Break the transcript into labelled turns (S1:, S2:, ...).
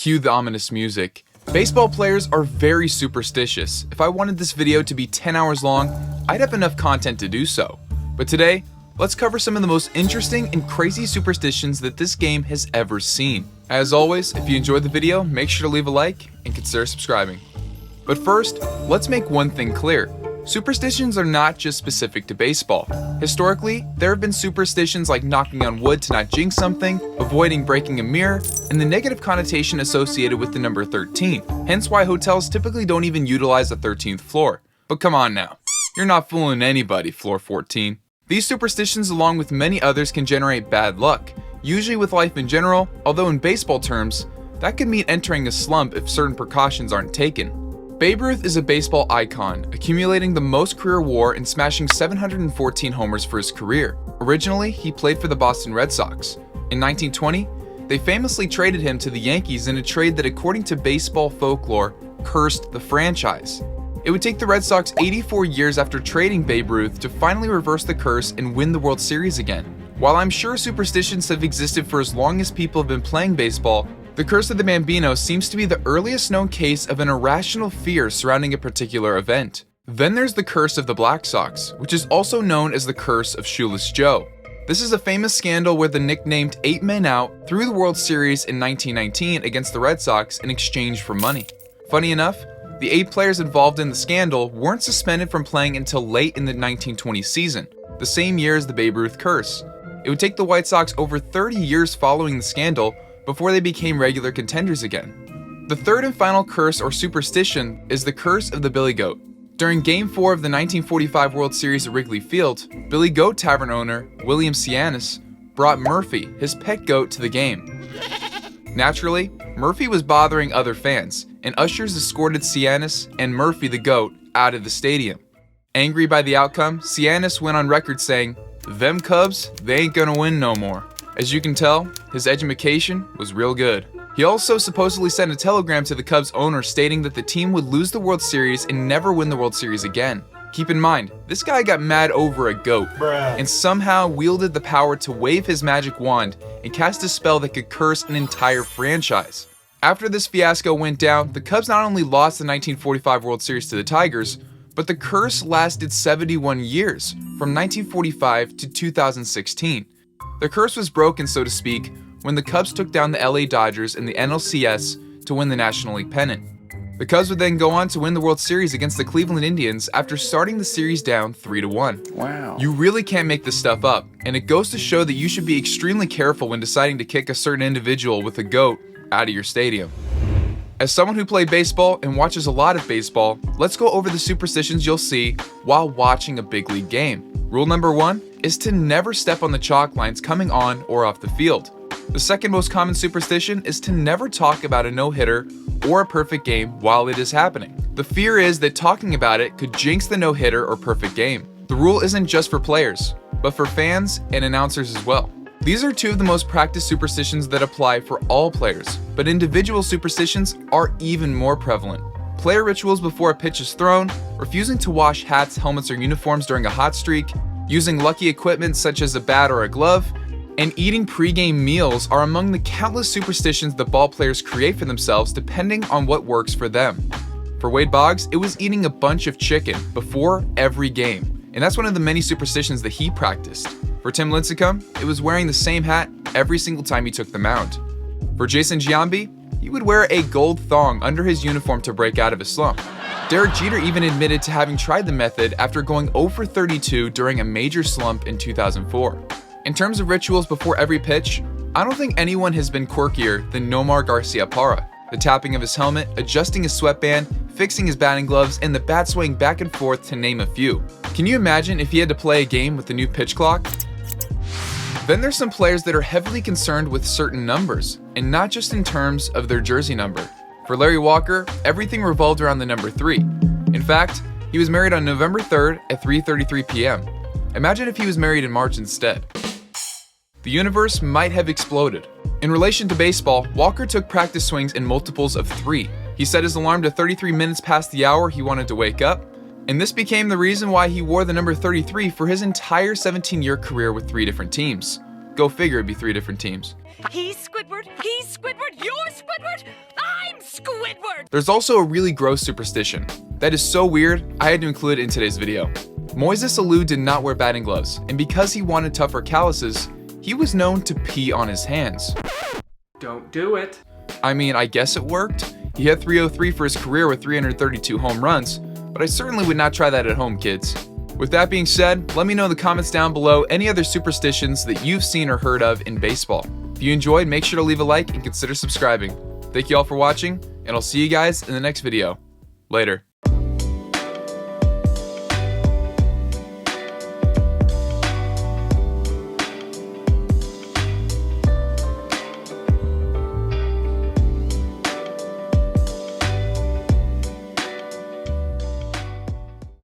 S1: Cue the ominous music. Baseball players are very superstitious. If I wanted this video to be 10 hours long, I'd have enough content to do so. But today, let's cover some of the most interesting and crazy superstitions that this game has ever seen. As always, if you enjoyed the video, make sure to leave a like and consider subscribing. But first, let's make one thing clear. Superstitions are not just specific to baseball. Historically, there have been superstitions like knocking on wood to not jinx something, avoiding breaking a mirror, and the negative connotation associated with the number 13, hence why hotels typically don't even utilize the 13th floor. But come on now, you're not fooling anybody, floor 14. These superstitions, along with many others, can generate bad luck, usually with life in general, although in baseball terms, that could mean entering a slump if certain precautions aren't taken. Babe Ruth is a baseball icon, accumulating the most career WAR and smashing 714 homers for his career. Originally, he played for the Boston Red Sox. In 1920, they famously traded him to the Yankees in a trade that, according to baseball folklore, cursed the franchise. It would take the Red Sox 84 years after trading Babe Ruth to finally reverse the curse and win the World Series again. While I'm sure superstitions have existed for as long as people have been playing baseball, the Curse of the Bambino seems to be the earliest known case of an irrational fear surrounding a particular event. Then there's the Curse of the Black Sox, which is also known as the Curse of Shoeless Joe. This is a famous scandal where the nicknamed 8 men out threw the World Series in 1919 against the Red Sox in exchange for money. Funny enough, the 8 players involved in the scandal weren't suspended from playing until late in the 1920 season, the same year as the Babe Ruth curse. It would take the White Sox over 30 years following the scandal before they became regular contenders again. The third and final curse or superstition is the Curse of the Billy Goat. During Game 4 of the 1945 World Series at Wrigley Field, Billy Goat Tavern owner William Cianis brought Murphy, his pet goat, to the game. Naturally, Murphy was bothering other fans, and ushers escorted Cianis and Murphy the goat out of the stadium. Angry by the outcome, Cianis went on record saying, "Them Cubs, they ain't gonna win no more." As you can tell, his education was real good. He also supposedly sent a telegram to the Cubs owner stating that the team would lose the World Series and never win the World Series again. Keep in mind, this guy got mad over a goat and somehow wielded the power to wave his magic wand and cast a spell that could curse an entire franchise. After this fiasco went down, the Cubs not only lost the 1945 World Series to the Tigers, but the curse lasted 71 years, from 1945 to 2016. The curse was broken, so to speak, when the Cubs took down the LA Dodgers in the NLCS to win the National League pennant. The Cubs would then go on to win the World Series against the Cleveland Indians after starting the series down 3-1.
S2: Wow.
S1: You really can't make this stuff up, and it goes to show that you should be extremely careful when deciding to kick a certain individual with a goat out of your stadium. As someone who played baseball and watches a lot of baseball, let's go over the superstitions you'll see while watching a big league game. Rule number 1 is to never step on the chalk lines coming on or off the field. The second most common superstition is to never talk about a no-hitter or a perfect game while it is happening. The fear is that talking about it could jinx the no-hitter or perfect game. The rule isn't just for players, but for fans and announcers as well. These are 2 of the most practiced superstitions that apply for all players, but individual superstitions are even more prevalent. Player rituals before a pitch is thrown, refusing to wash hats, helmets, or uniforms during a hot streak, using lucky equipment such as a bat or a glove, and eating pre-game meals are among the countless superstitions that ball players create for themselves depending on what works for them. For Wade Boggs, it was eating a bunch of chicken before every game, and that's one of the many superstitions that he practiced. For Tim Lincecum, it was wearing the same hat every single time he took the mound. For Jason Giambi, he would wear a gold thong under his uniform to break out of his slump. Derek Jeter even admitted to having tried the method after going 0 for 32 during a major slump in 2004. In terms of rituals before every pitch, I don't think anyone has been quirkier than Nomar Garcia Parra. The tapping of his helmet, adjusting his sweatband, fixing his batting gloves, and the bat swaying back and forth, to name a few. Can you imagine if he had to play a game with the new pitch clock? Then there's some players that are heavily concerned with certain numbers, and not just in terms of their jersey number. For Larry Walker, everything revolved around the number 3. In fact, he was married on November 3rd at 3:33 p.m. Imagine if he was married in March instead. The universe might have exploded. In relation to baseball, Walker took practice swings in multiples of 3. He set his alarm to 33 minutes past the hour he wanted to wake up, and this became the reason why he wore the number 33 for his entire 17-year career with 3 different teams. Go figure, it'd be 3 different teams.
S3: He's Squidward, you're Squidward,
S2: Squidward!
S1: There's also a really gross superstition that is so weird, I had to include it in today's video. Moises Alou did not wear batting gloves, and because he wanted tougher calluses, he was known to pee on his hands.
S3: Don't do it.
S1: I mean, I guess it worked. He had 303 for his career with 332 home runs, but I certainly would not try that at home, kids. With that being said, let me know in the comments down below any other superstitions that you've seen or heard of in baseball. If you enjoyed, make sure to leave a like and consider subscribing. Thank you all for watching, and I'll see you guys in the next video. Later.